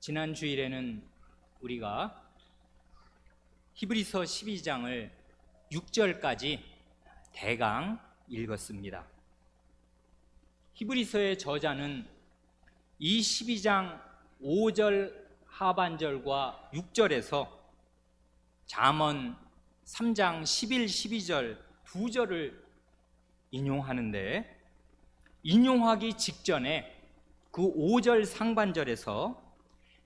지난 주일에는 우리가 히브리서 12장을 6절까지 대강 읽었습니다. 히브리서의 저자는 이 12장 5절 하반절과 6절에서 잠언 3장 11, 12절 두 절을 인용하는데, 인용하기 직전에 그 5절 상반절에서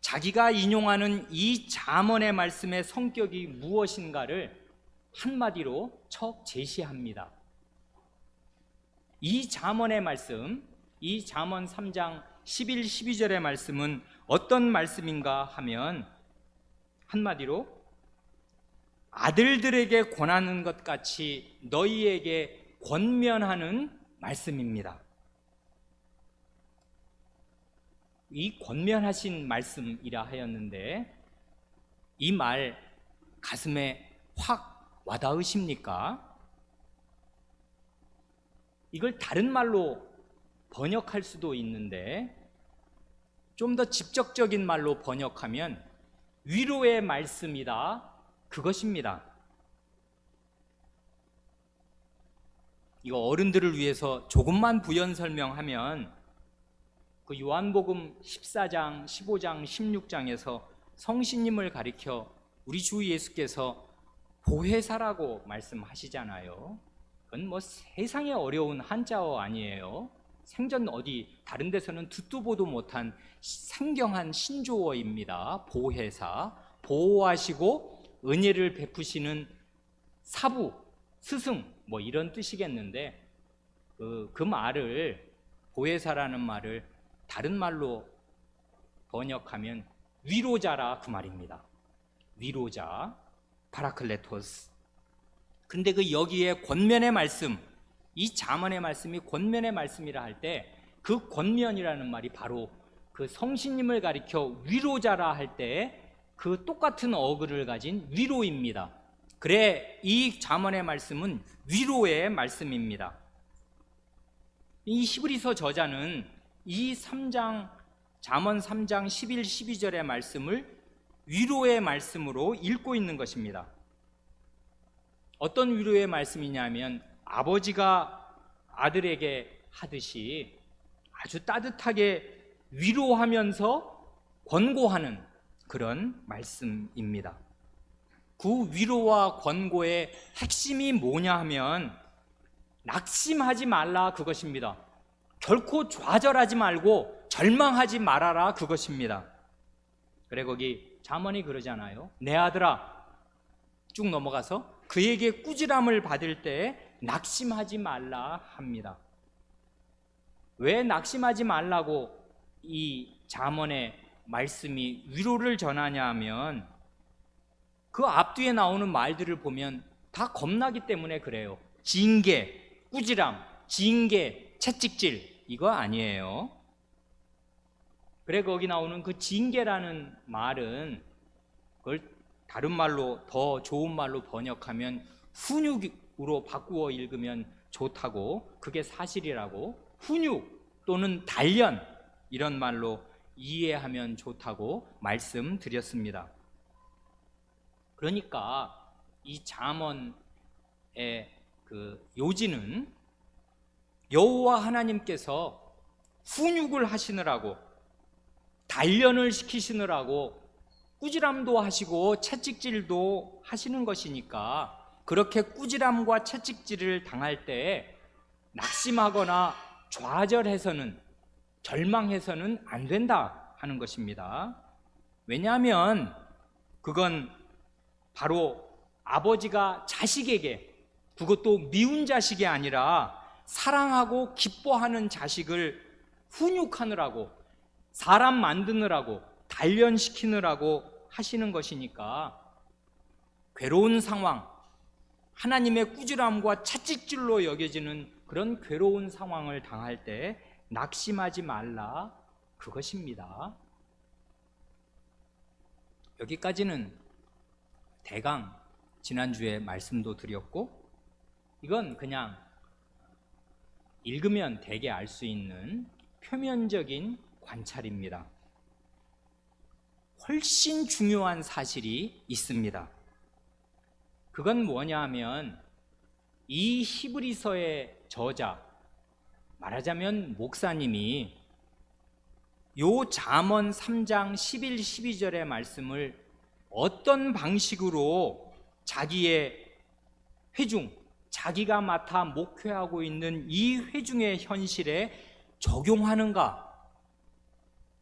자기가 인용하는 이 잠언의 말씀의 성격이 무엇인가를 한마디로 척 제시합니다. 이 잠언의 말씀, 이 잠언 3장 11, 12절의 말씀은 어떤 말씀인가 하면 한마디로 아들들에게 권하는 것 같이 너희에게 권면하는 말씀입니다. 이 권면하신 말씀이라 하였는데, 이 말 가슴에 확 와닿으십니까? 이걸 다른 말로 번역할 수도 있는데, 좀 더 직접적인 말로 번역하면 위로의 말씀이다, 그것입니다. 이거 어른들을 위해서 조금만 부연 설명하면, 그 요한복음 14장, 15장, 16장에서 성신님을 가리켜 우리 주 예수께서 보혜사라고 말씀하시잖아요. 그건 뭐 세상에 어려운 한자어 아니에요. 생전 어디 다른 데서는 듣도 보도 못한 생경한 신조어입니다. 보혜사, 보호하시고 은혜를 베푸시는 사부, 스승, 뭐 이런 뜻이겠는데, 그 말을, 보혜사라는 말을 다른 말로 번역하면 위로자라 그 말입니다. 위로자, 파라클레토스. 근데 그 여기에 권면의 말씀, 이 잠언의 말씀이 권면의 말씀이라 할 때, 그 권면이라는 말이 바로 그 성신님을 가리켜 위로자라 할 때 그 똑같은 어근을 가진 위로입니다. 그래, 이 잠언의 말씀은 위로의 말씀입니다. 이 히브리서 저자는 이 3장, 잠언 3장 11, 12절의 말씀을 위로의 말씀으로 읽고 있는 것입니다. 어떤 위로의 말씀이냐면, 아버지가 아들에게 하듯이 아주 따뜻하게 위로하면서 권고하는 그런 말씀입니다. 그 위로와 권고의 핵심이 뭐냐 하면 낙심하지 말라, 그것입니다. 결코 좌절하지 말고 절망하지 말아라, 그것입니다. 그래, 거기 잠언이 그러잖아요. 내 아들아, 쭉 넘어가서 그에게 꾸지람을 받을 때 낙심하지 말라 합니다. 왜 낙심하지 말라고 이 잠언의 말씀이 위로를 전하냐 하면, 그 앞뒤에 나오는 말들을 보면 다 겁나기 때문에 그래요. 징계, 꾸지람, 징계, 채찍질, 이거 아니에요. 그래, 거기 나오는 그 징계라는 말은, 그걸 다른 말로, 더 좋은 말로 번역하면 훈육으로 바꾸어 읽으면 좋다고, 그게 사실이라고, 훈육 또는 단련, 이런 말로 이해하면 좋다고 말씀드렸습니다. 그러니까 이 잠언의 그 요지는 여호와 하나님께서 훈육을 하시느라고, 단련을 시키시느라고 꾸지람도 하시고 채찍질도 하시는 것이니까, 그렇게 꾸지람과 채찍질을 당할 때 낙심하거나 좌절해서는, 절망해서는 안 된다 하는 것입니다. 왜냐하면 그건 바로 아버지가 자식에게, 그것도 미운 자식이 아니라 사랑하고 기뻐하는 자식을 훈육하느라고, 사람 만드느라고, 단련시키느라고 하시는 것이니까, 괴로운 상황, 하나님의 꾸지람과 채찍질로 여겨지는 그런 괴로운 상황을 당할 때 낙심하지 말라, 그것입니다. 여기까지는 대강 지난주에 말씀도 드렸고, 이건 그냥 읽으면 대개 알 수 있는 표면적인 관찰입니다. 훨씬 중요한 사실이 있습니다. 그건 뭐냐 하면 이 히브리서의 저자, 말하자면 목사님이 요 잠언 3장 11, 12절의 말씀을 어떤 방식으로 자기의 회중, 자기가 맡아 목회하고 있는 이 회중의 현실에 적용하는가?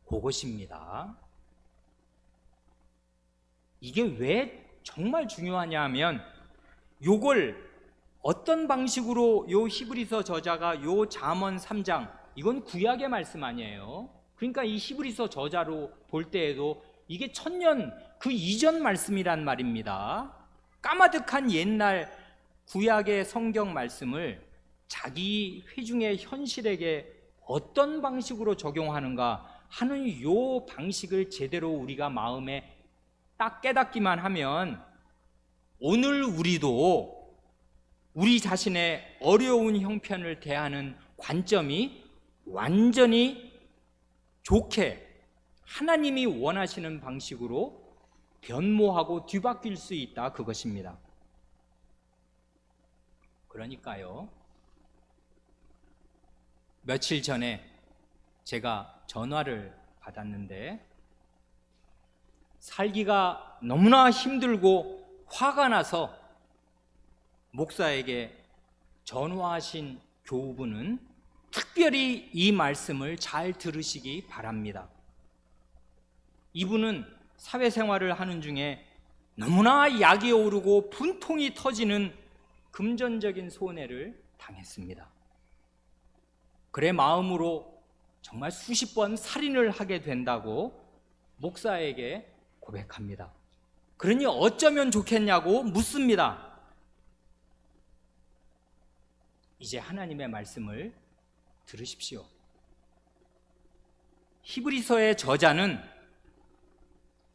그것입니다. 이게 왜 정말 중요하냐 하면 요걸 어떤 방식으로 요 히브리서 저자가 요 잠언 3장, 이건 구약의 말씀 아니에요. 그러니까 이 히브리서 저자로 볼 때에도 이게 천년 그 이전 말씀이란 말입니다. 까마득한 옛날 구약의 성경 말씀을 자기 회중의 현실에게 어떤 방식으로 적용하는가 하는 요 방식을 제대로 우리가 마음에 딱 깨닫기만 하면 오늘 우리도 우리 자신의 어려운 형편을 대하는 관점이 완전히 좋게 하나님이 원하시는 방식으로 변모하고 뒤바뀔 수 있다, 그것입니다. 그러니까요, 며칠 전에 제가 전화를 받았는데 살기가 너무나 힘들고 화가 나서 목사에게 전화하신 교우분은 특별히 이 말씀을 잘 들으시기 바랍니다. 이분은 사회생활을 하는 중에 너무나 약이 오르고 분통이 터지는 금전적인 손해를 당했습니다. 그래 마음으로 정말 수십 번 살인을 하게 된다고 목사에게 고백합니다. 그러니 어쩌면 좋겠냐고 묻습니다. 이제 하나님의 말씀을 들으십시오. 히브리서의 저자는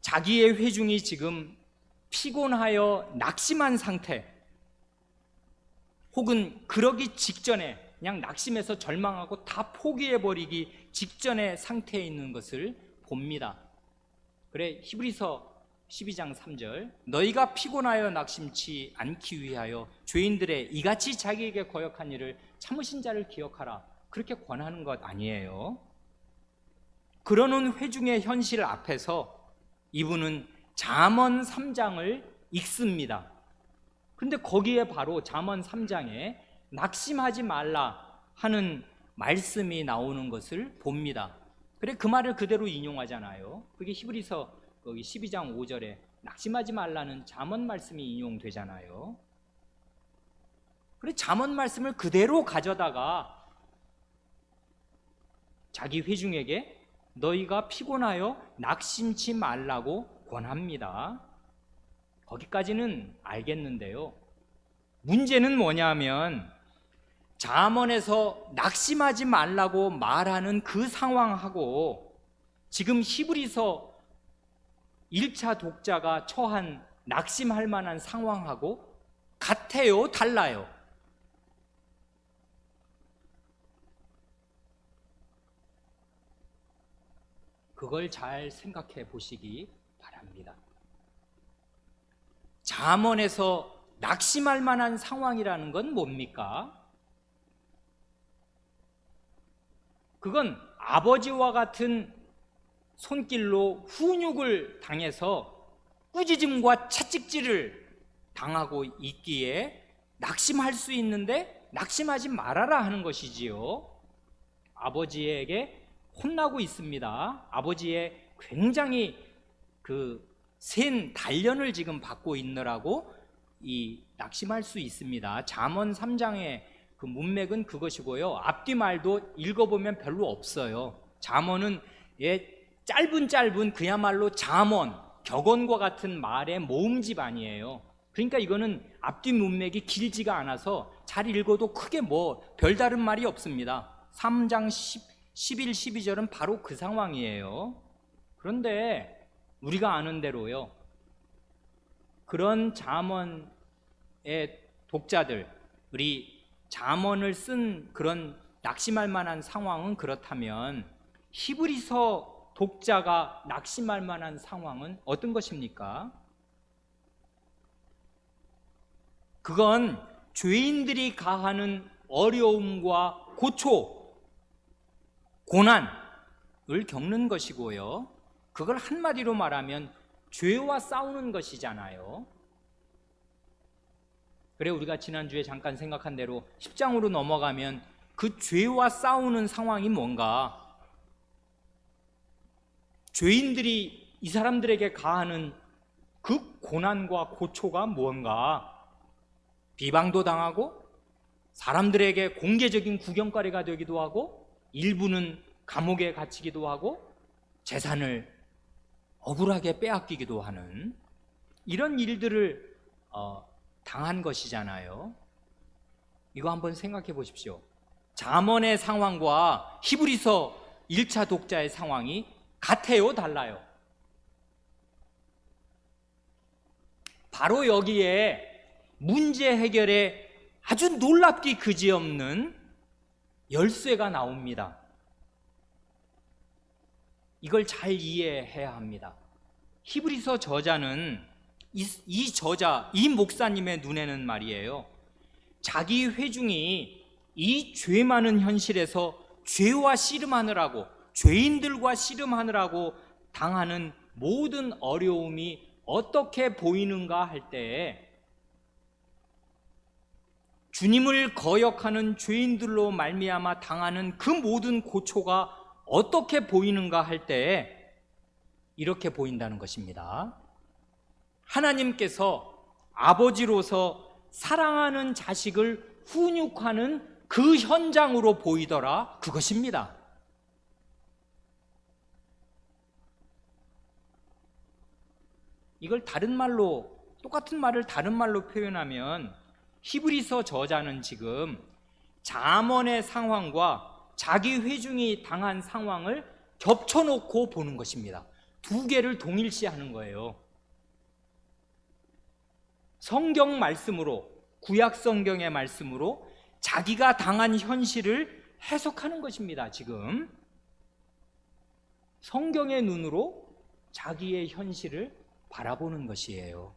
자기의 회중이 지금 피곤하여 낙심한 상태, 혹은 그러기 직전에 그냥 낙심해서 절망하고 다 포기해버리기 직전의 상태에 있는 것을 봅니다. 그래 히브리서 12장 3절, 너희가 피곤하여 낙심치 않기 위하여 죄인들의 이같이 자기에게 거역한 일을 참으신 자를 기억하라, 그렇게 권하는 것 아니에요. 그러는 회중의 현실 앞에서 이분은 잠언 3장을 읽습니다. 그런데 거기에 바로 잠언 3장에 낙심하지 말라 하는 말씀이 나오는 것을 봅니다. 그래 그 말을 그대로 인용하잖아요. 그게 히브리서 거기 12장 5절에 낙심하지 말라는 잠언 말씀이 인용되잖아요. 그래 잠언 말씀을 그대로 가져다가 자기 회중에게 너희가 피곤하여 낙심치 말라고 권합니다. 거기까지는 알겠는데요, 문제는 뭐냐면 잠언에서 낙심하지 말라고 말하는 그 상황하고 지금 히브리서 1차 독자가 처한 낙심할 만한 상황하고 같아요, 달라요? 그걸 잘 생각해 보시기 바랍니다. 잠언에서 낙심할 만한 상황이라는 건 뭡니까? 그건 아버지와 같은 손길로 훈육을 당해서 꾸짖음과 채찍질을 당하고 있기에 낙심할 수 있는데 낙심하지 말아라 하는 것이지요. 아버지에게 혼나고 있습니다. 아버지의 굉장히 센 단련을 지금 받고 있느라고 낙심할 수 있습니다. 잠언 3장의 그 문맥은 그것이고요, 앞뒤 말도 읽어보면 별로 없어요. 잠언은 짧은 그야말로 잠언, 격언과 같은 말의 모음집 아니에요. 그러니까 이거는 앞뒤 문맥이 길지가 않아서 잘 읽어도 크게 별다른 말이 없습니다. 3장 11, 12절은 바로 그 상황이에요. 그런데 우리가 아는 대로요, 그런 잠언의 독자들, 우리 잠언을 쓴 그런 낙심할 만한 상황은 그렇다면 히브리서 독자가 낙심할 만한 상황은 어떤 것입니까? 그건 죄인들이 가하는 어려움과 고초, 고난을 겪는 것이고요. 그걸 한마디로 말하면 죄와 싸우는 것이잖아요. 그래, 우리가 지난주에 잠깐 생각한 대로 10장으로 넘어가면 그 죄와 싸우는 상황이 뭔가? 죄인들이 이 사람들에게 가하는 그 고난과 고초가 무언가? 비방도 당하고 사람들에게 공개적인 구경거리가 되기도 하고 일부는 감옥에 갇히기도 하고 재산을 억울하게 빼앗기기도 하는 이런 일들을 당한 것이잖아요. 이거 한번 생각해 보십시오. 잠언의 상황과 히브리서 1차 독자의 상황이 같아요, 달라요? 바로 여기에 문제 해결에 아주 놀랍기 그지없는 열쇠가 나옵니다. 이걸 잘 이해해야 합니다. 히브리서 저자는 이 저자, 이 목사님의 눈에는 말이에요, 자기 회중이 이 죄 많은 현실에서 죄와 씨름하느라고, 죄인들과 씨름하느라고 당하는 모든 어려움이 어떻게 보이는가 할 때, 주님을 거역하는 죄인들로 말미암아 당하는 그 모든 고초가 어떻게 보이는가 할 때 이렇게 보인다는 것입니다. 하나님께서 아버지로서 사랑하는 자식을 훈육하는 그 현장으로 보이더라, 그것입니다. 이걸 다른 말로, 똑같은 말을 다른 말로 표현하면 히브리서 저자는 지금 잠언의 상황과 자기 회중이 당한 상황을 겹쳐놓고 보는 것입니다. 두 개를 동일시하는 거예요. 성경 말씀으로, 구약 성경의 말씀으로 자기가 당한 현실을 해석하는 것입니다. 지금 성경의 눈으로 자기의 현실을 바라보는 것이에요.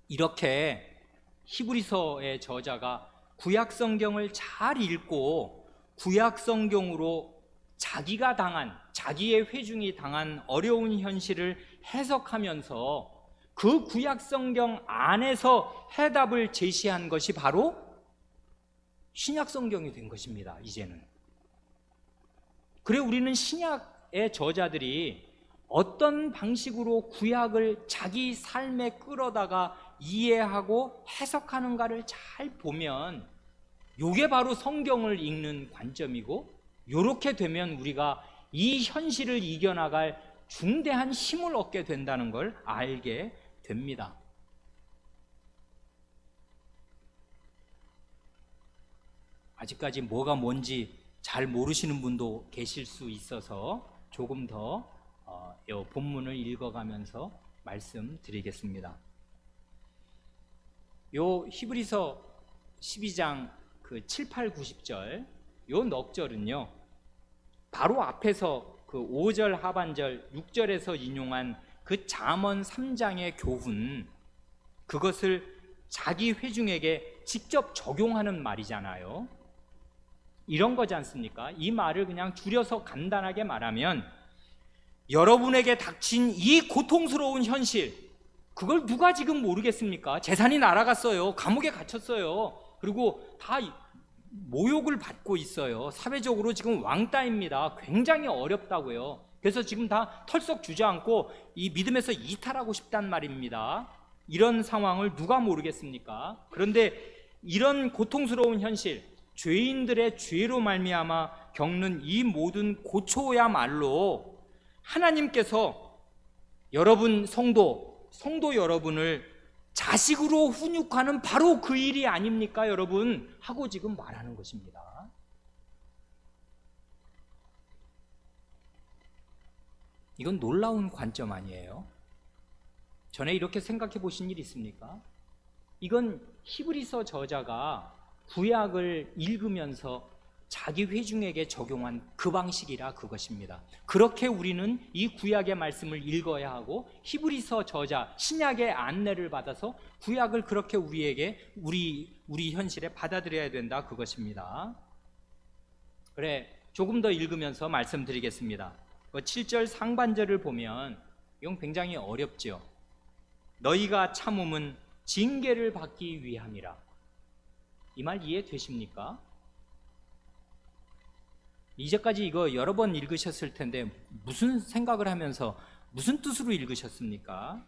이렇게 히브리서의 저자가 구약 성경을 잘 읽고 구약 성경으로 자기가 당한, 자기의 회중이 당한 어려운 현실을 해석하면서 그 구약 성경 안에서 해답을 제시한 것이 바로 신약 성경이 된 것입니다. 이제는. 그래, 우리는 신약의 저자들이 어떤 방식으로 구약을 자기 삶에 끌어다가 이해하고 해석하는가를 잘 보면 이게 바로 성경을 읽는 관점이고, 이렇게 되면 우리가 이 현실을 이겨나갈 중대한 힘을 얻게 된다는 걸 알게 됩니다. 아직까지 뭐가 뭔지 잘 모르시는 분도 계실 수 있어서 조금 더 이 본문을 읽어가면서 말씀드리겠습니다. 요 히브리서 12장 그 7, 8, 90절 요 넉절은요, 바로 앞에서 그 5절 하반절 6절에서 인용한 그 잠언 3장의 교훈, 그것을 자기 회중에게 직접 적용하는 말이잖아요. 이런 거지 않습니까? 이 말을 그냥 줄여서 간단하게 말하면, 여러분에게 닥친 이 고통스러운 현실, 그걸 누가 지금 모르겠습니까? 재산이 날아갔어요. 감옥에 갇혔어요. 그리고 다 모욕을 받고 있어요. 사회적으로 지금 왕따입니다. 굉장히 어렵다고요. 그래서 지금 다 털썩 주저앉고 이 믿음에서 이탈하고 싶단 말입니다. 이런 상황을 누가 모르겠습니까? 그런데 이런 고통스러운 현실, 죄인들의 죄로 말미암아 겪는 이 모든 고초야말로 하나님께서 여러분 성도 여러분을 자식으로 훈육하는 바로 그 일이 아닙니까, 여러분? 하고 지금 말하는 것입니다. 이건 놀라운 관점 아니에요? 전에 이렇게 생각해 보신 일 있습니까? 이건 히브리서 저자가 구약을 읽으면서 자기 회중에게 적용한 그 방식이라 그것입니다. 그렇게 우리는 이 구약의 말씀을 읽어야 하고 히브리서 저자 신약의 안내를 받아서 구약을 그렇게 우리에게 우리 현실에 받아들여야 된다 그것입니다. 그래, 조금 더 읽으면서 말씀드리겠습니다. 7절 상반절을 보면 이건 굉장히 어렵죠. 너희가 참음은 징계를 받기 위함이라. 이 말 이해되십니까? 이제까지 이거 여러 번 읽으셨을 텐데 무슨 생각을 하면서 무슨 뜻으로 읽으셨습니까?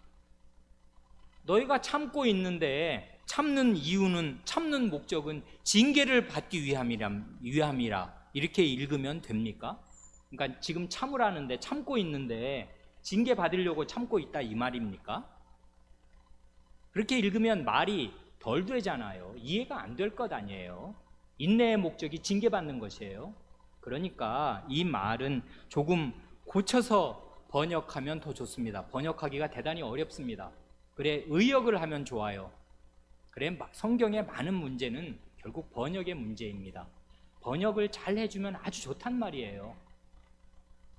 너희가 참고 있는데 참는 이유는, 참는 목적은 징계를 받기 위함이라 이렇게 읽으면 됩니까? 그러니까 지금 참으라는데 참고 있는데 징계 받으려고 참고 있다 이 말입니까? 그렇게 읽으면 말이 덜 되잖아요. 이해가 안 될 것 아니에요. 인내의 목적이 징계받는 것이에요. 그러니까 이 말은 조금 고쳐서 번역하면 더 좋습니다. 번역하기가 대단히 어렵습니다. 그래, 의역을 하면 좋아요. 그래, 성경의 많은 문제는 결국 번역의 문제입니다. 번역을 잘 해주면 아주 좋단 말이에요.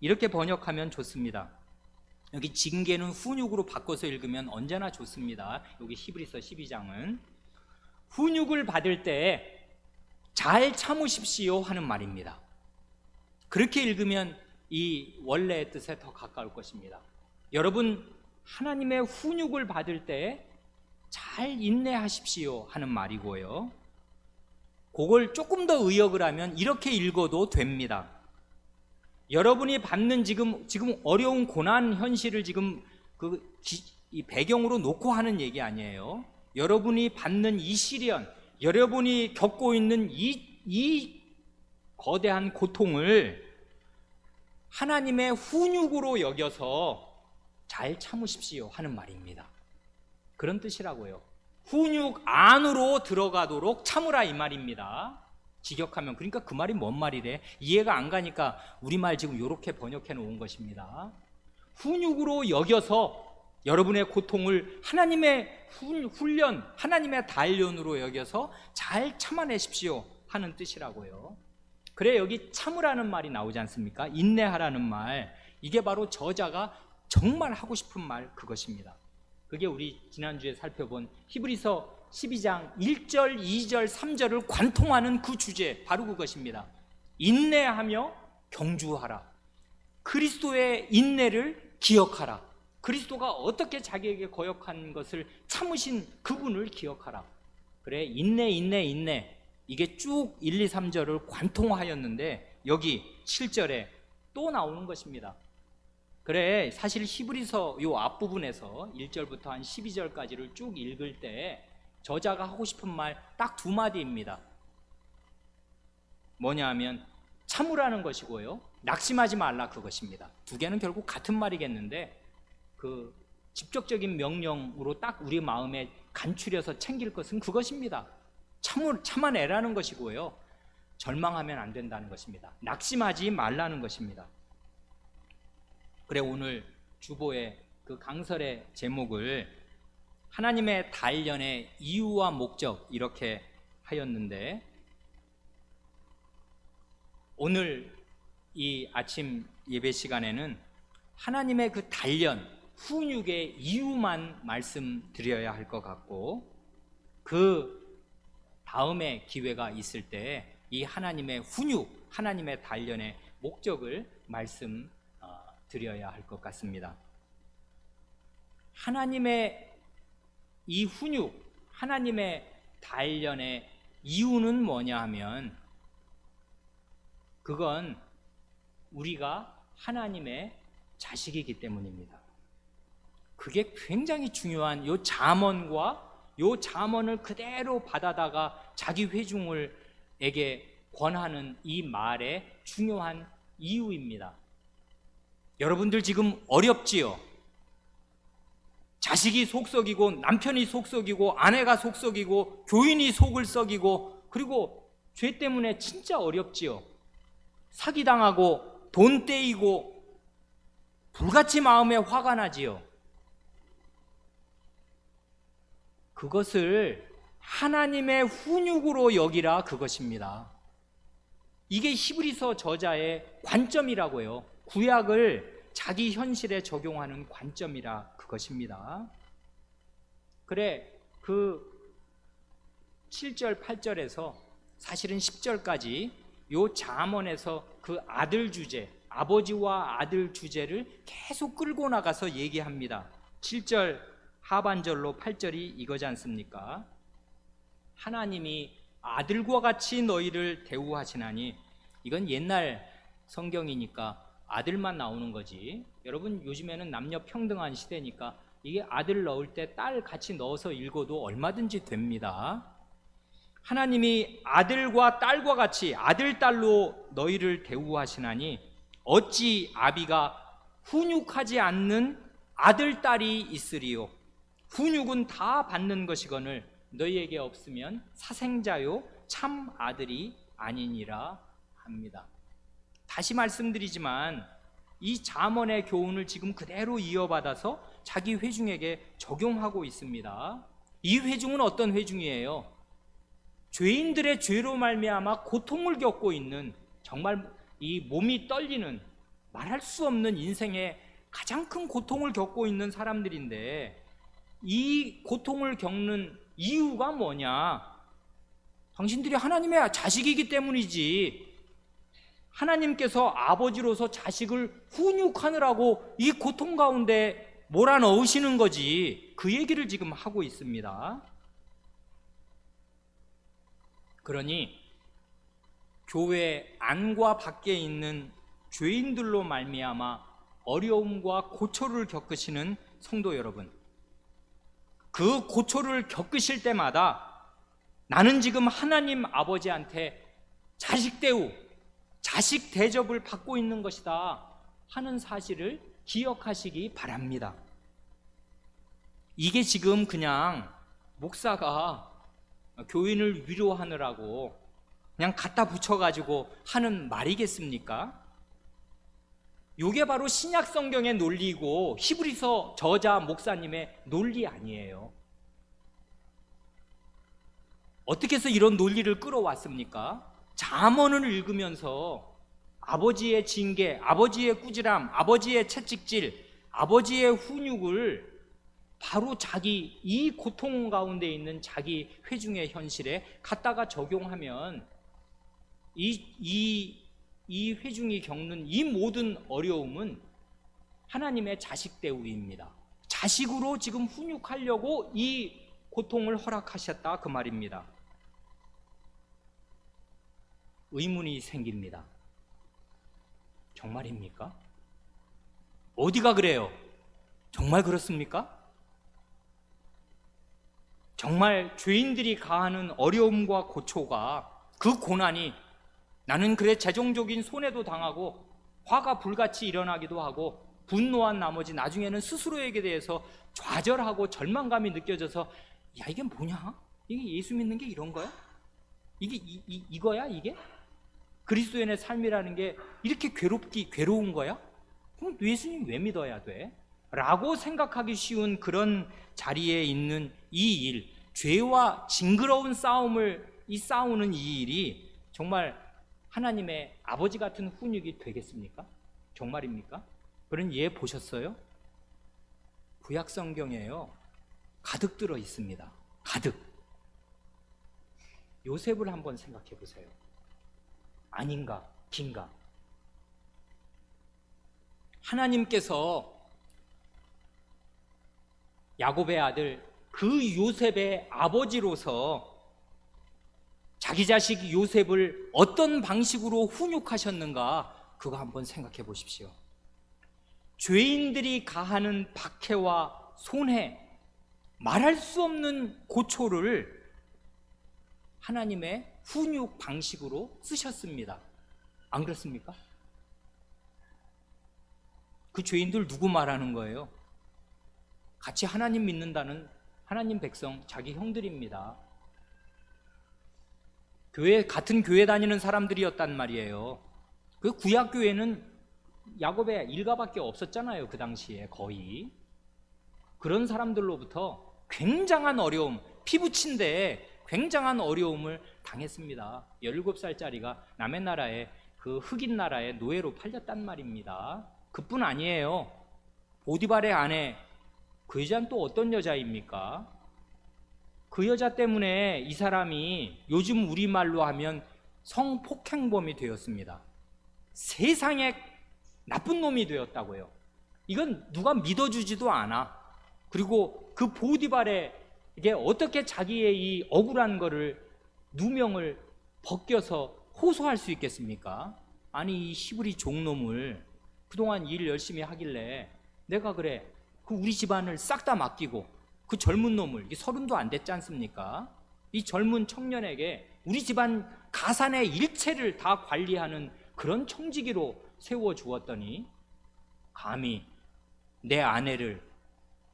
이렇게 번역하면 좋습니다. 여기 징계는 훈육으로 바꿔서 읽으면 언제나 좋습니다. 여기 히브리서 12장은 훈육을 받을 때 잘 참으십시오 하는 말입니다. 그렇게 읽으면 이 원래의 뜻에 더 가까울 것입니다. 여러분, 하나님의 훈육을 받을 때 잘 인내하십시오 하는 말이고요. 그걸 조금 더 의역을 하면 이렇게 읽어도 됩니다. 여러분이 받는 지금 어려운 고난 현실을 지금 이 배경으로 놓고 하는 얘기 아니에요. 여러분이 받는 이 시련, 여러분이 겪고 있는 이 거대한 고통을 하나님의 훈육으로 여겨서 잘 참으십시오 하는 말입니다. 그런 뜻이라고요. 훈육 안으로 들어가도록 참으라 이 말입니다. 직역하면. 그러니까 그 말이 뭔 말이래? 이해가 안 가니까 우리말 지금 이렇게 번역해 놓은 것입니다. 훈육으로 여겨서 여러분의 고통을 하나님의 훈련, 하나님의 단련으로 여겨서 잘 참아내십시오 하는 뜻이라고요. 그래, 여기 참으라는 말이 나오지 않습니까? 인내하라는 말, 이게 바로 저자가 정말 하고 싶은 말 그것입니다. 그게 우리 지난주에 살펴본 히브리서 12장 1절, 2절, 3절을 관통하는 그 주제, 바로 그것입니다. 인내하며 경주하라. 그리스도의 인내를 기억하라. 그리스도가 어떻게 자기에게 거역한 것을 참으신 그분을 기억하라. 그래, 인내 이게 쭉 1, 2, 3절을 관통하였는데 여기 7절에 또 나오는 것입니다. 그래, 사실 히브리서 요 앞부분에서 1절부터 한 12절까지를 쭉 읽을 때 저자가 하고 싶은 말 딱 두 마디입니다. 뭐냐 하면 참으라는 것이고요, 낙심하지 말라 그것입니다. 두 개는 결국 같은 말이겠는데 그 직접적인 명령으로 딱 우리 마음에 간추려서 챙길 것은 그것입니다. 참아내라는 것이고요, 절망하면 안 된다는 것입니다. 낙심하지 말라는 것입니다. 그래, 오늘 주보의 그 강설의 제목을 하나님의 단련의 이유와 목적 이렇게 하였는데, 오늘 이 아침 예배 시간에는 하나님의 그 단련, 훈육의 이유만 말씀드려야 할 것 같고, 그 다음에 기회가 있을 때 이 하나님의 훈육, 하나님의 단련의 목적을 말씀드려야 할 것 같습니다. 하나님의 이 훈육, 하나님의 단련의 이유는 뭐냐 하면 그건 우리가 하나님의 자식이기 때문입니다. 그게 굉장히 중요한 요 잠언과 요 잠언을 그대로 받아다가 자기 회중에게 권하는 이 말의 중요한 이유입니다. 여러분들 지금 어렵지요? 자식이 속썩이고 남편이 속썩이고 아내가 속썩이고 교인이 속을 썩이고, 그리고 죄 때문에 진짜 어렵지요. 사기당하고 돈 떼이고 불같이 마음에 화가 나지요. 그것을 하나님의 훈육으로 여기라 그것입니다. 이게 히브리서 저자의 관점이라고요. 구약을 자기 현실에 적용하는 관점이라 그것입니다. 그래, 그 7절, 8절에서 사실은 10절까지 요 잠언에서 그 아들 주제, 아버지와 아들 주제를 계속 끌고 나가서 얘기합니다. 7절 하반절로 8절이 이거지 않습니까? 하나님이 아들과 같이 너희를 대우하시나니, 이건 옛날 성경이니까 아들만 나오는 거지. 여러분, 요즘에는 남녀 평등한 시대니까 이게 아들 넣을 때 딸 같이 넣어서 읽어도 얼마든지 됩니다. 하나님이 아들과 딸과 같이 아들, 딸로 너희를 대우하시나니 어찌 아비가 훈육하지 않는 아들, 딸이 있으리요. 훈육은 다 받는 것이거늘 너희에게 없으면 사생자요 참 아들이 아니니라 합니다. 다시 말씀드리지만 이 잠언의 교훈을 지금 그대로 이어받아서 자기 회중에게 적용하고 있습니다. 이 회중은 어떤 회중이에요? 죄인들의 죄로 말미암아 고통을 겪고 있는, 정말 이 몸이 떨리는, 말할 수 없는 인생의 가장 큰 고통을 겪고 있는 사람들인데, 이 고통을 겪는 이유가 뭐냐? 당신들이 하나님의 자식이기 때문이지. 하나님께서 아버지로서 자식을 훈육하느라고 이 고통 가운데 몰아넣으시는 거지. 그 얘기를 지금 하고 있습니다. 그러니 교회 안과 밖에 있는 죄인들로 말미암아 어려움과 고초를 겪으시는 성도 여러분, 그 고초를 겪으실 때마다 나는 지금 하나님 아버지한테 자식 대우, 자식 대접을 받고 있는 것이다 하는 사실을 기억하시기 바랍니다. 이게 지금 그냥 목사가 교인을 위로하느라고 그냥 갖다 붙여가지고 하는 말이겠습니까? 이게 바로 신약 성경의 논리이고 히브리서 저자 목사님의 논리 아니에요. 어떻게 해서 이런 논리를 끌어왔습니까? 잠언을 읽으면서 아버지의 징계, 아버지의 꾸지람, 아버지의 채찍질, 아버지의 훈육을 바로 자기 이 고통 가운데 있는 자기 회중의 현실에 갖다가 적용하면 이 회중이 겪는 이 모든 어려움은 하나님의 자식 대우입니다. 자식으로 지금 훈육하려고 이 고통을 허락하셨다 그 말입니다. 의문이 생깁니다. 정말입니까? 어디가 그래요? 정말 그렇습니까? 정말 죄인들이 가하는 어려움과 고초가, 그 고난이 나는 그래 재정적인 손해도 당하고 화가 불같이 일어나기도 하고 분노한 나머지 나중에는 스스로에게 대해서 좌절하고 절망감이 느껴져서 야, 이게 뭐냐? 이게 예수 믿는 게 이런 거야? 이게 이거야 이게? 그리스도인의 삶이라는 게 이렇게 괴로운 거야? 그럼 예수님 왜 믿어야 돼? 라고 생각하기 쉬운 그런 자리에 있는 이 일, 죄와 징그러운 싸우는 이 일이 정말 하나님의 아버지 같은 훈육이 되겠습니까? 정말입니까? 그런 예 보셨어요? 구약 성경에요, 가득 들어 있습니다. 가득. 요셉을 한번 생각해 보세요. 아닌가 긴가? 하나님께서 야곱의 아들 그 요셉의 아버지로서 자기 자식 요셉을 어떤 방식으로 훈육하셨는가, 그거 한번 생각해 보십시오. 죄인들이 가하는 박해와 손해, 말할 수 없는 고초를 하나님의 훈육 방식으로 쓰셨습니다. 안 그렇습니까? 그 죄인들 누구 말하는 거예요? 같이 하나님 믿는다는 하나님 백성, 자기 형들입니다. 같은 교회 다니는 사람들이었단 말이에요. 그 구약 교회는 야곱의 일가밖에 없었잖아요. 그 당시에 거의. 그런 사람들로부터 굉장한 어려움, 피부친데 굉장한 어려움을 당했습니다. 17살짜리가 남의 나라에, 그 흑인 나라에 노예로 팔렸단 말입니다. 그뿐 아니에요. 보디발의 아내, 그 여자는 또 어떤 여자입니까? 그 여자 때문에 이 사람이 요즘 우리말로 하면 성폭행범이 되었습니다. 세상에 나쁜 놈이 되었다고요. 이건 누가 믿어주지도 않아. 그리고 그 보디발에 이게 어떻게 자기의 이 억울한 거를 누명을 벗겨서 호소할 수 있겠습니까? 아니, 이 히브리 종놈을 그동안 일 열심히 하길래 내가 그래, 그 우리 집안을 싹 다 맡기고 그 젊은 놈을, 이게 30도 안 됐지 않습니까? 이 젊은 청년에게 우리 집안 가산의 일체를 다 관리하는 그런 청지기로 세워주었더니 감히 내 아내를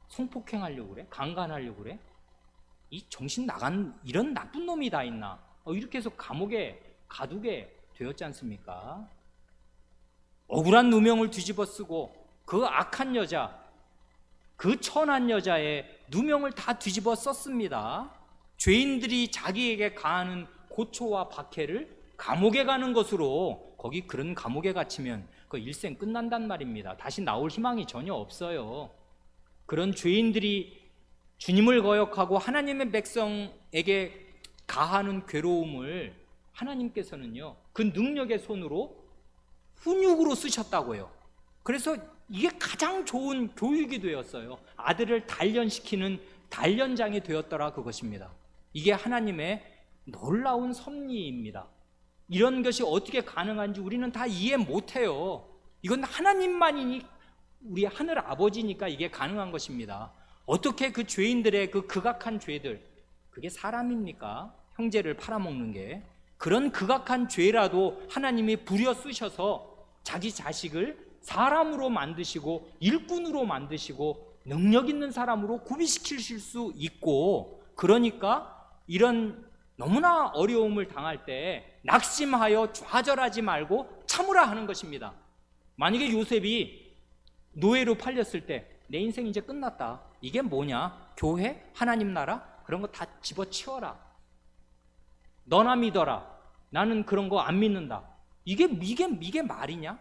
성폭행하려고 그래? 강간하려고 그래? 이 정신 나간 이런 나쁜 놈이 다 있나? 이렇게 해서 감옥에 가두게 되었지 않습니까? 억울한 누명을 뒤집어 쓰고 그 악한 여자, 그 천한 여자의 누명을 다 뒤집어 썼습니다. 죄인들이 자기에게 가하는 고초와 박해를 감옥에 가는 것으로, 거기 그런 감옥에 갇히면 그 일생 끝난단 말입니다. 다시 나올 희망이 전혀 없어요. 그런 죄인들이 주님을 거역하고 하나님의 백성에게 가하는 괴로움을 하나님께서는요, 그 능력의 손으로 훈육으로 쓰셨다고요. 그래서 이게 가장 좋은 교육이 되었어요. 아들을 단련시키는 단련장이 되었더라, 그것입니다. 이게 하나님의 놀라운 섭리입니다. 이런 것이 어떻게 가능한지 우리는 다 이해 못해요. 이건 하나님만이니, 우리 하늘 아버지니까 이게 가능한 것입니다. 어떻게 그 죄인들의 그 극악한 죄들, 그게 사람입니까? 형제를 팔아먹는 게. 그런 극악한 죄라도 하나님이 부려 쓰셔서 자기 자식을 사람으로 만드시고 일꾼으로 만드시고 능력 있는 사람으로 구비시키실 수 있고, 그러니까 이런 너무나 어려움을 당할 때 낙심하여 좌절하지 말고 참으라 하는 것입니다. 만약에 요셉이 노예로 팔렸을 때 내 인생 이제 끝났다, 이게 뭐냐? 교회? 하나님 나라? 그런 거 다 집어치워라. 너나 믿어라. 나는 그런 거 안 믿는다. 이게 말이냐?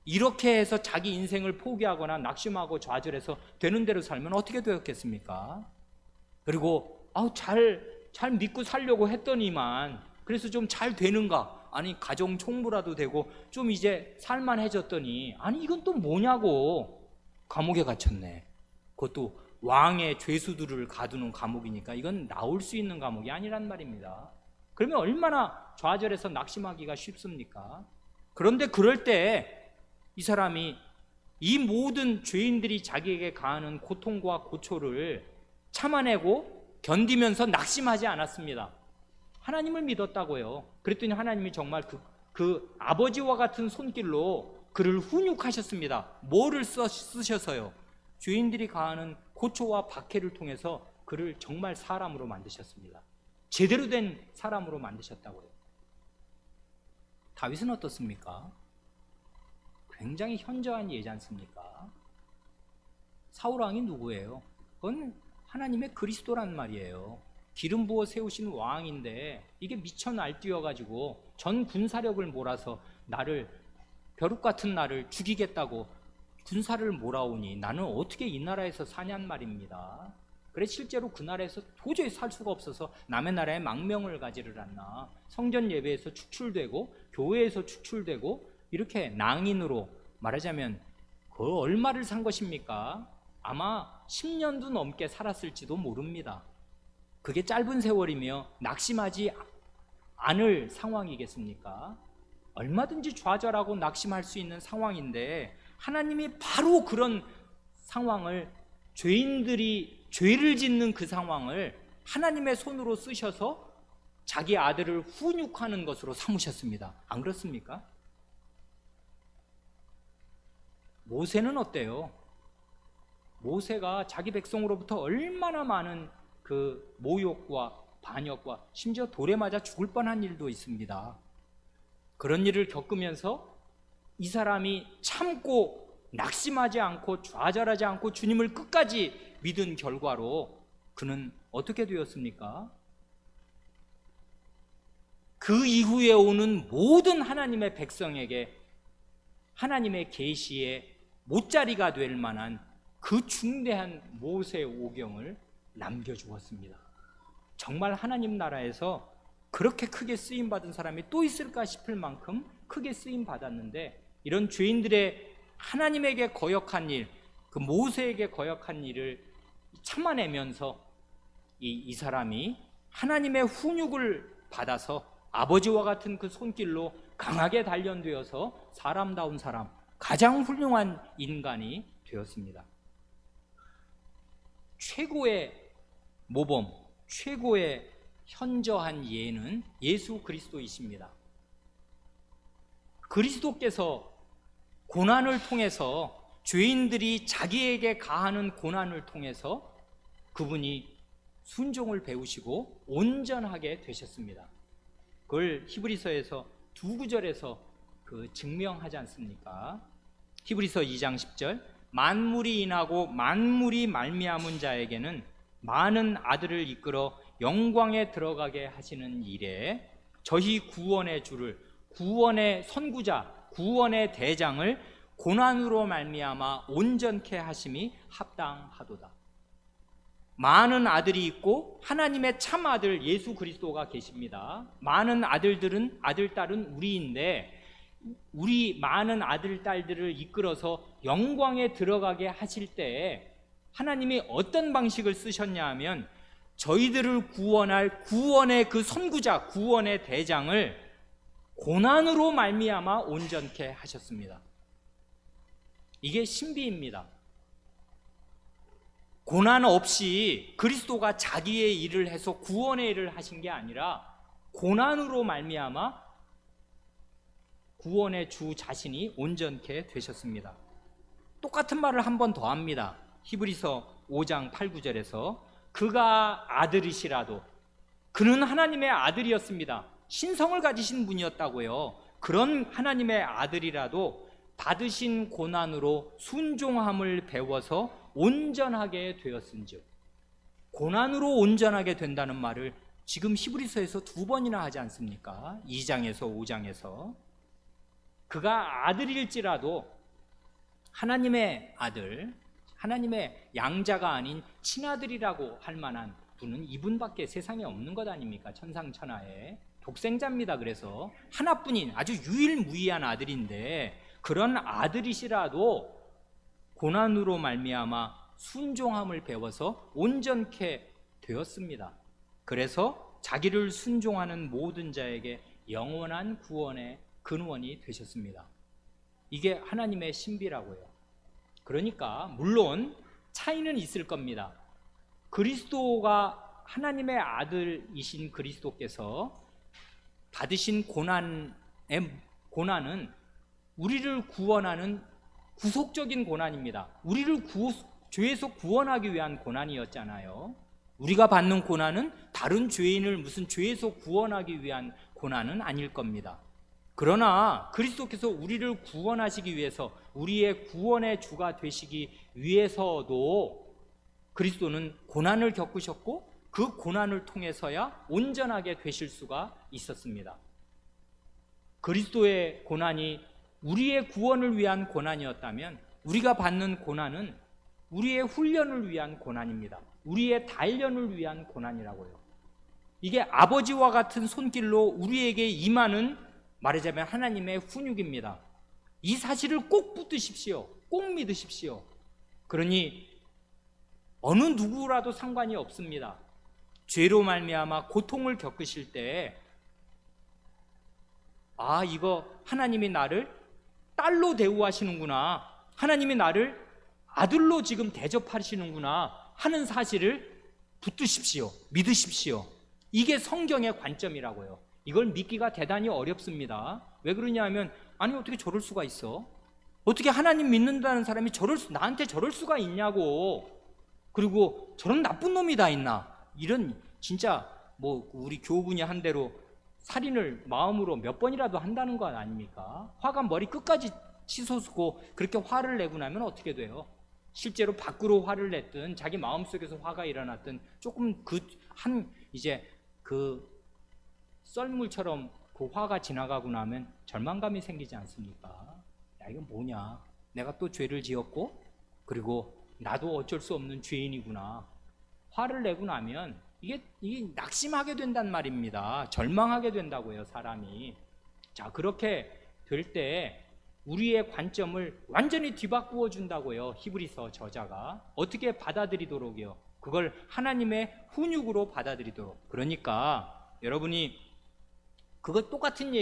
이렇게 해서 자기 인생을 포기하거나 낙심하고 좌절해서 되는 대로 살면 어떻게 되었겠습니까? 그리고 잘 믿고 살려고 했더니만, 그래서 좀 잘 되는가? 아니, 가정 총무라도 되고 좀 이제 살만해졌더니, 아니 이건 또 뭐냐고, 감옥에 갇혔네. 그것도 왕의 죄수들을 가두는 감옥이니까 이건 나올 수 있는 감옥이 아니란 말입니다. 그러면 얼마나 좌절해서 낙심하기가 쉽습니까? 그런데 그럴 때 이 사람이 이 모든 죄인들이 자기에게 가하는 고통과 고초를 참아내고 견디면서 낙심하지 않았습니다. 하나님을 믿었다고요. 그랬더니 하나님이 정말 그 아버지와 같은 손길로 그를 훈육하셨습니다. 뭐를 쓰셔서요? 죄인들이 가하는 고초와 박해를 통해서 그를 정말 사람으로 만드셨습니다. 제대로 된 사람으로 만드셨다고요. 다윗은 어떻습니까? 굉장히 현저한 예지 않습니까? 사울왕이 누구예요? 그건 하나님의 그리스도란 말이에요. 기름 부어 세우신 왕인데 이게 미쳐 날뛰어가지고 전 군사력을 몰아서 벼룩 같은 나를 죽이겠다고 군사를 몰아오니 나는 어떻게 이 나라에서 사냔 말입니다. 그래 실제로 그 나라에서 도저히 살 수가 없어서 남의 나라에 망명을 가지를 않나. 성전 예배에서 축출되고 교회에서 축출되고 이렇게 낭인으로, 말하자면 그 얼마를 산 것입니까? 아마 10년도 넘게 살았을지도 모릅니다. 그게 짧은 세월이며 낙심하지 않을 상황이겠습니까? 얼마든지 좌절하고 낙심할 수 있는 상황인데 하나님이 바로 그런 상황을, 죄인들이 죄를 짓는 그 상황을 하나님의 손으로 쓰셔서 자기 아들을 훈육하는 것으로 삼으셨습니다. 안 그렇습니까? 모세는 어때요? 모세가 자기 백성으로부터 얼마나 많은 그 모욕과 반역과 심지어 돌에 맞아 죽을 뻔한 일도 있습니다. 그런 일을 겪으면서 이 사람이 참고 낙심하지 않고 좌절하지 않고 주님을 끝까지 믿은 결과로 그는 어떻게 되었습니까? 그 이후에 오는 모든 하나님의 백성에게 하나님의 계시의 못자리가 될 만한 그 중대한 모세 오경을 남겨주었습니다. 정말 하나님 나라에서 그렇게 크게 쓰임받은 사람이 또 있을까 싶을 만큼 크게 쓰임받았는데, 이런 죄인들의 하나님에게 거역한 일, 그 모세에게 거역한 일을 참아내면서 이 사람이 하나님의 훈육을 받아서 아버지와 같은 그 손길로 강하게 단련되어서 사람다운 사람, 가장 훌륭한 인간이 되었습니다. 최고의 모범, 최고의 현저한 예는 예수 그리스도이십니다. 그리스도께서 고난을 통해서, 죄인들이 자기에게 가하는 고난을 통해서 그분이 순종을 배우시고 온전하게 되셨습니다. 그걸 히브리서에서 두 구절에서 증명하지 않습니까? 히브리서 2장 10절, 만물이 인하고 만물이 말미암은 자에게는 많은 아들을 이끌어 영광에 들어가게 하시는 일에 저희 구원의 주를, 구원의 선구자, 구원의 대장을 고난으로 말미암아 온전케 하심이 합당하도다. 많은 아들이 있고 하나님의 참 아들 예수 그리스도가 계십니다. 많은 아들들은, 아들, 딸은 우리인데, 우리 많은 아들, 딸들을 이끌어서 영광에 들어가게 하실 때 하나님이 어떤 방식을 쓰셨냐 하면, 저희들을 구원할 구원의 그 선구자, 구원의 대장을 고난으로 말미암아 온전케 하셨습니다. 이게 신비입니다. 고난 없이 그리스도가 자기의 일을 해서 구원의 일을 하신 게 아니라 고난으로 말미암아 구원의 주 자신이 온전케 되셨습니다. 똑같은 말을 한 번 더 합니다. 히브리서 5장 8, 9절에서 그가 아들이시라도, 그는 하나님의 아들이었습니다. 신성을 가지신 분이었다고요. 그런 하나님의 아들이라도 받으신 고난으로 순종함을 배워서 온전하게 되었은즉, 고난으로 온전하게 된다는 말을 지금 히브리서에서 두 번이나 하지 않습니까? 2장에서 5장에서. 그가 아들일지라도 하나님의 아들, 하나님의 양자가 아닌 친아들이라고 할 만한 분은 이분밖에 세상에 없는 것 아닙니까? 천상천하에 독생자입니다. 그래서 하나뿐인 아주 유일무이한 아들인데, 그런 아들이시라도 고난으로 말미암아 순종함을 배워서 온전케 되었습니다. 그래서 자기를 순종하는 모든 자에게 영원한 구원의 근원이 되셨습니다. 이게 하나님의 신비라고요. 그러니까 물론 차이는 있을 겁니다. 그리스도가 하나님의 아들이신 그리스도께서 받으신 고난은 우리를 구원하는 구속적인 고난입니다. 우리를 죄에서 구원하기 위한 고난이었잖아요. 우리가 받는 고난은 다른 죄인을 무슨 죄에서 구원하기 위한 고난은 아닐 겁니다. 그러나 그리스도께서 우리를 구원하시기 위해서, 우리의 구원의 주가 되시기 위해서도 그리스도는 고난을 겪으셨고, 그 고난을 통해서야 온전하게 되실 수가 있었습니다. 그리스도의 고난이 우리의 구원을 위한 고난이었다면, 우리가 받는 고난은 우리의 훈련을 위한 고난입니다. 우리의 단련을 위한 고난이라고요. 이게 아버지와 같은 손길로 우리에게 임하는, 말하자면 하나님의 훈육입니다. 이 사실을 꼭 붙드십시오. 꼭 믿으십시오. 그러니 어느 누구라도 상관이 없습니다. 죄로 말미암아 고통을 겪으실 때, 아, 이거 하나님이 나를 딸로 대우하시는구나, 하나님이 나를 아들로 지금 대접하시는구나 하는 사실을 붙드십시오. 믿으십시오. 이게 성경의 관점이라고요. 이걸 믿기가 대단히 어렵습니다. 왜 그러냐 하면, 아니 어떻게 저럴 수가 있어? 어떻게 하나님 믿는다는 사람이 나한테 저럴 수가 있냐고, 그리고 저런 나쁜 놈이 다 있나, 이런, 진짜 우리 교우분이 한 대로 살인을 마음으로 몇 번이라도 한다는 것 아닙니까? 화가 머리 끝까지 치솟고 그렇게 화를 내고 나면 어떻게 돼요? 실제로 밖으로 화를 냈든 자기 마음속에서 화가 일어났든 조금 이제 썰물처럼 그 화가 지나가고 나면 절망감이 생기지 않습니까? 야, 이건 뭐냐? 내가 또 죄를 지었고, 그리고 나도 어쩔 수 없는 죄인이구나. 화를 내고 나면 이게 낙심하게 된단 말입니다. 절망하게 된다고요, 사람이. 자, 그렇게 될 때 우리의 관점을 완전히 뒤바꾸어 준다고요, 히브리서 저자가. 어떻게 받아들이도록요? 그걸 하나님의 훈육으로 받아들이도록. 그러니까 여러분이 똑같은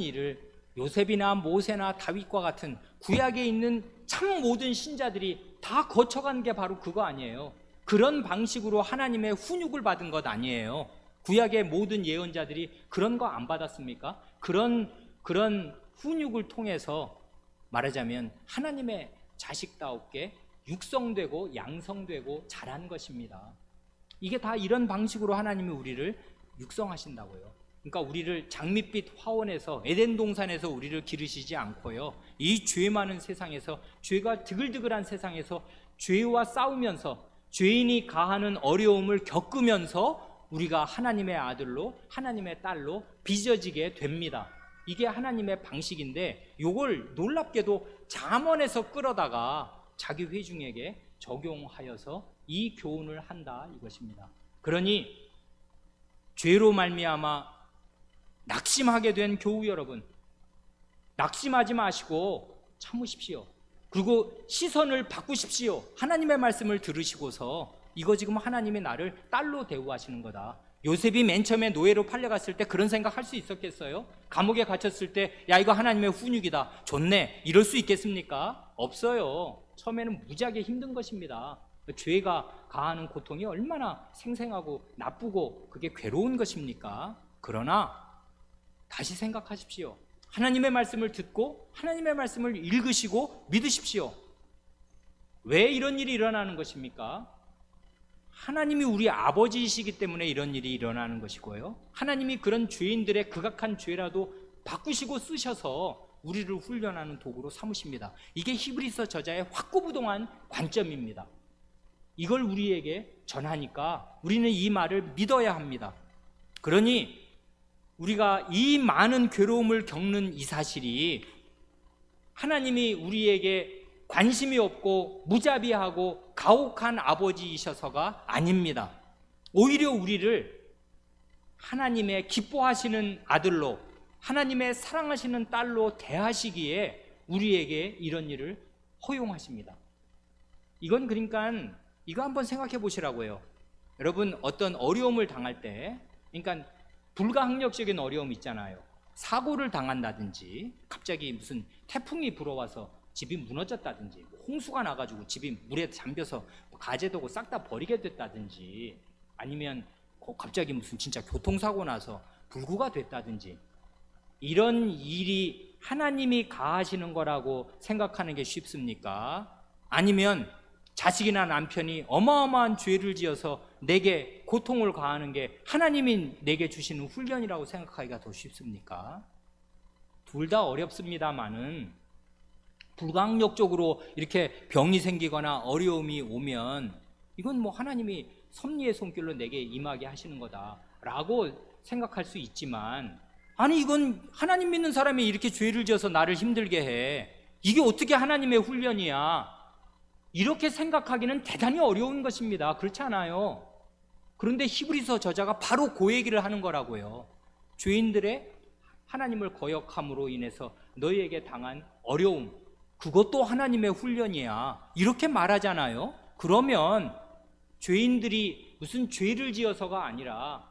일을 요셉이나 모세나 다윗과 같은 구약에 있는 참 모든 신자들이 다 거쳐간 게 바로 그거 아니에요. 그런 방식으로 하나님의 훈육을 받은 것 아니에요. 구약의 모든 예언자들이 그런 거 안 받았습니까? 그런 훈육을 통해서 말하자면 하나님의 자식다웠게 육성되고 양성되고 자란 것입니다. 이게 다 이런 방식으로 하나님이 우리를 육성하신다고요. 그러니까 우리를 장밋빛 화원에서, 에덴 동산에서 우리를 기르시지 않고요, 이 죄 많은 세상에서, 죄가 드글드글한 세상에서 죄와 싸우면서 죄인이 가하는 어려움을 겪으면서 우리가 하나님의 아들로, 하나님의 딸로 빚어지게 됩니다. 이게 하나님의 방식인데, 이걸 놀랍게도 잠언에서 끌어다가 자기 회중에게 적용하여서 이 교훈을 한다, 이것입니다. 그러니 죄로 말미암아 낙심하게 된 교우 여러분, 낙심하지 마시고 참으십시오. 그리고 시선을 바꾸십시오. 하나님의 말씀을 들으시고서 이거 지금 하나님이 나를 딸로 대우하시는 거다. 요셉이 맨 처음에 노예로 팔려갔을 때 그런 생각할 수 있었겠어요? 감옥에 갇혔을 때 야, 이거 하나님의 훈육이다, 좋네, 이럴 수 있겠습니까? 없어요. 처음에는 무지하게 힘든 것입니다. 죄가 가하는 고통이 얼마나 생생하고 나쁘고 그게 괴로운 것입니까? 그러나 다시 생각하십시오. 하나님의 말씀을 듣고 하나님의 말씀을 읽으시고 믿으십시오. 왜 이런 일이 일어나는 것입니까? 하나님이 우리 아버지이시기 때문에 이런 일이 일어나는 것이고요, 하나님이 그런 죄인들의 극악한 죄라도 바꾸시고 쓰셔서 우리를 훈련하는 도구로 삼으십니다. 이게 히브리서 저자의 확고부동한 관점입니다. 이걸 우리에게 전하니까 우리는 이 말을 믿어야 합니다. 그러니 우리가 이 많은 괴로움을 겪는 이 사실이 하나님이 우리에게 관심이 없고 무자비하고 가혹한 아버지이셔서가 아닙니다. 오히려 우리를 하나님의 기뻐하시는 아들로, 하나님의 사랑하시는 딸로 대하시기에 우리에게 이런 일을 허용하십니다. 이건 그러니까 이거 한번 생각해 보시라고요. 여러분, 어떤 어려움을 당할 때, 그러니까 불가항력적인 어려움 있잖아요. 사고를 당한다든지, 갑자기 무슨 태풍이 불어와서 집이 무너졌다든지, 홍수가 나가지고 집이 물에 잠겨서 가재도고 싹 다 버리게 됐다든지, 아니면 갑자기 무슨 진짜 교통사고 나서 불구가 됐다든지, 이런 일이 하나님이 가하시는 거라고 생각하는 게 쉽습니까? 아니면 자식이나 남편이 어마어마한 죄를 지어서 내게 고통을 가하는 게 하나님이 내게 주시는 훈련이라고 생각하기가 더 쉽습니까? 둘 다 어렵습니다만은 불가항력적으로 이렇게 병이 생기거나 어려움이 오면 이건 뭐 하나님이 섭리의 손길로 내게 임하게 하시는 거다라고 생각할 수 있지만, 아니 이건 하나님 믿는 사람이 이렇게 죄를 지어서 나를 힘들게 해, 이게 어떻게 하나님의 훈련이야, 이렇게 생각하기는 대단히 어려운 것입니다. 그렇지 않아요? 그런데 히브리서 저자가 바로 그 얘기를 하는 거라고요. 죄인들의 하나님을 거역함으로 인해서 너희에게 당한 어려움, 그것도 하나님의 훈련이야, 이렇게 말하잖아요. 그러면 죄인들이 무슨 죄를 지어서가 아니라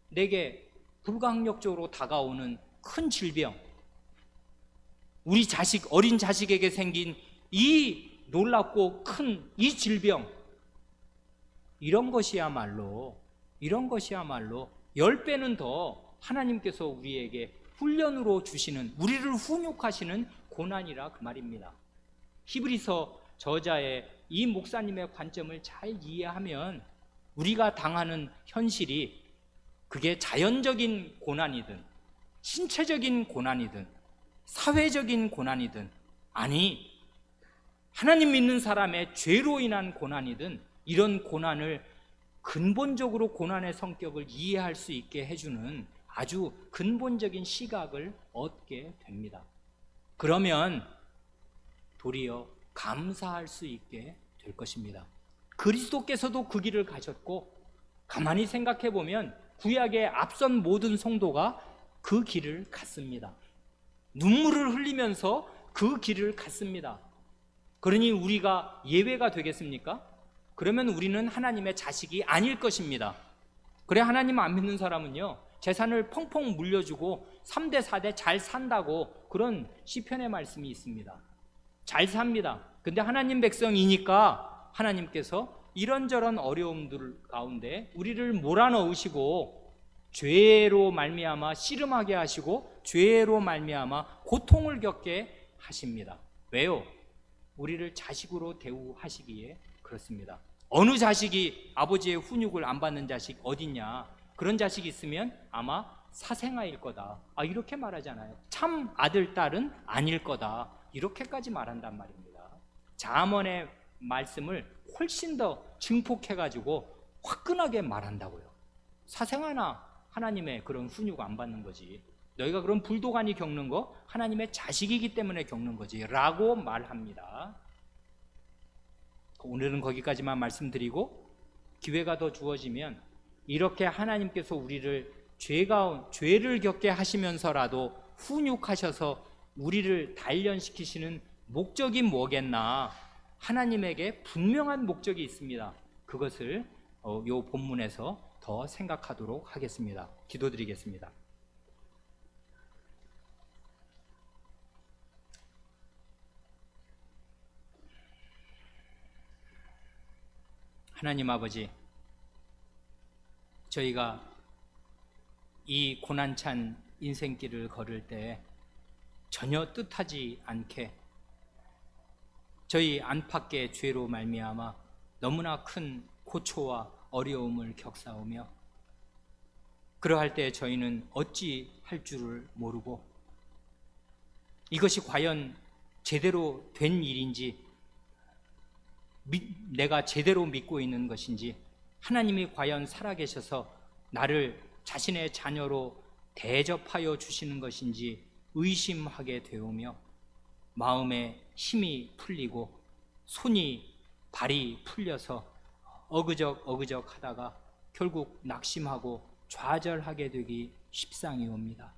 내게 불가항력적으로 다가오는 큰 질병, 우리 자식, 어린 자식에게 생긴 이 놀랍고 큰 이 질병, 이런 것이야말로 10배는 더 하나님께서 우리에게 훈련으로 주시는, 우리를 훈육하시는 고난이라 그 말입니다. 히브리서 저자의 이 목사님의 관점을 잘 이해하면 우리가 당하는 현실이, 그게 자연적인 고난이든 신체적인 고난이든 사회적인 고난이든, 아니 하나님 믿는 사람의 죄로 인한 고난이든, 이런 고난을 근본적으로 고난의 성격을 이해할 수 있게 해주는 아주 근본적인 시각을 얻게 됩니다. 그러면 도리어 감사할 수 있게 될 것입니다. 그리스도께서도 그 길을 가셨고, 가만히 생각해 보면 구약의 앞선 모든 성도가 그 길을 갔습니다. 눈물을 흘리면서 그 길을 갔습니다. 그러니 우리가 예외가 되겠습니까? 그러면 우리는 하나님의 자식이 아닐 것입니다. 그래, 하나님 안 믿는 사람은요, 재산을 펑펑 물려주고 3대 4대 잘 산다고 그런 시편의 말씀이 있습니다. 잘 삽니다. 근데 하나님 백성이니까 하나님께서 이런저런 어려움들 가운데 우리를 몰아넣으시고 죄로 말미암아 씨름하게 하시고 죄로 말미암아 고통을 겪게 하십니다. 왜요? 우리를 자식으로 대우하시기에 그렇습니다. 어느 자식이 아버지의 훈육을 안 받는 자식 어딨냐? 그런 자식이 있으면 아마 사생아일 거다. 이렇게 말하잖아요. 참 아들, 딸은 아닐 거다. 이렇게까지 말한단 말입니다. 잠언의 말씀을 훨씬 더 증폭해가지고 화끈하게 말한다고요. 사생아나 하나님의 그런 훈육 안 받는 거지. 너희가 그런 불도간이 겪는 거 하나님의 자식이기 때문에 겪는 거지 라고 말합니다. 오늘은 거기까지만 말씀드리고, 기회가 더 주어지면 이렇게 하나님께서 우리를 죄를 겪게 하시면서라도 훈육하셔서 우리를 단련시키시는 목적이 뭐겠나? 하나님에게 분명한 목적이 있습니다. 그것을 이 본문에서 더 생각하도록 하겠습니다. 기도드리겠습니다. 하나님 아버지, 저희가 이 고난찬 인생길을 걸을 때 전혀 뜻하지 않게 저희 안팎의 죄로 말미암아 너무나 큰 고초와 어려움을 겪사오며, 그러할 때 저희는 어찌 할 줄을 모르고 이것이 과연 제대로 된 일인지, 내가 제대로 믿고 있는 것인지, 하나님이 과연 살아계셔서 나를 자신의 자녀로 대접하여 주시는 것인지 의심하게 되오며, 마음에 힘이 풀리고 발이 풀려서 어그적 하다가 결국 낙심하고 좌절하게 되기 십상이옵니다.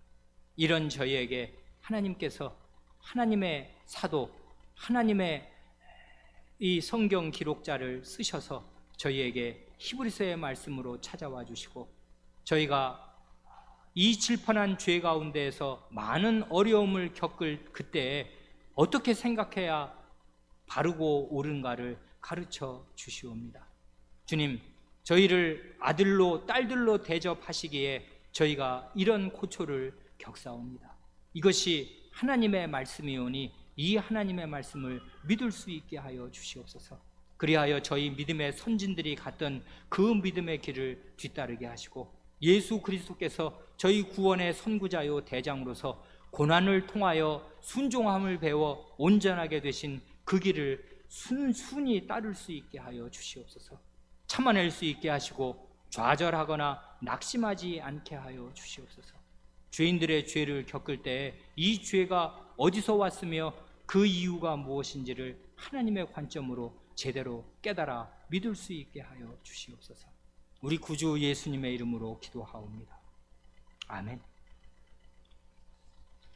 이런 저희에게 하나님께서 하나님의 사도, 하나님의 이 성경 기록자를 쓰셔서 저희에게 히브리서의 말씀으로 찾아와 주시고, 저희가 이 질펀한 죄 가운데에서 많은 어려움을 겪을 그때에 어떻게 생각해야 바르고 옳은가를 가르쳐 주시옵니다. 주님, 저희를 아들로 딸들로 대접하시기에 저희가 이런 고초를 겪사옵니다. 이것이 하나님의 말씀이오니 이 하나님의 말씀을 믿을 수 있게 하여 주시옵소서. 그리하여 저희 믿음의 선진들이 갔던 그 믿음의 길을 뒤따르게 하시고, 예수 그리스도께서 저희 구원의 선구자요 대장으로서 고난을 통하여 순종함을 배워 온전하게 되신 그 길을 순순히 따를 수 있게 하여 주시옵소서. 참아낼 수 있게 하시고 좌절하거나 낙심하지 않게 하여 주시옵소서. 죄인들의 죄를 겪을 때 이 죄가 어디서 왔으며 그 이유가 무엇인지를 하나님의 관점으로 제대로 깨달아 믿을 수 있게 하여 주시옵소서. 우리 구주 예수님의 이름으로 기도하옵니다. 아멘.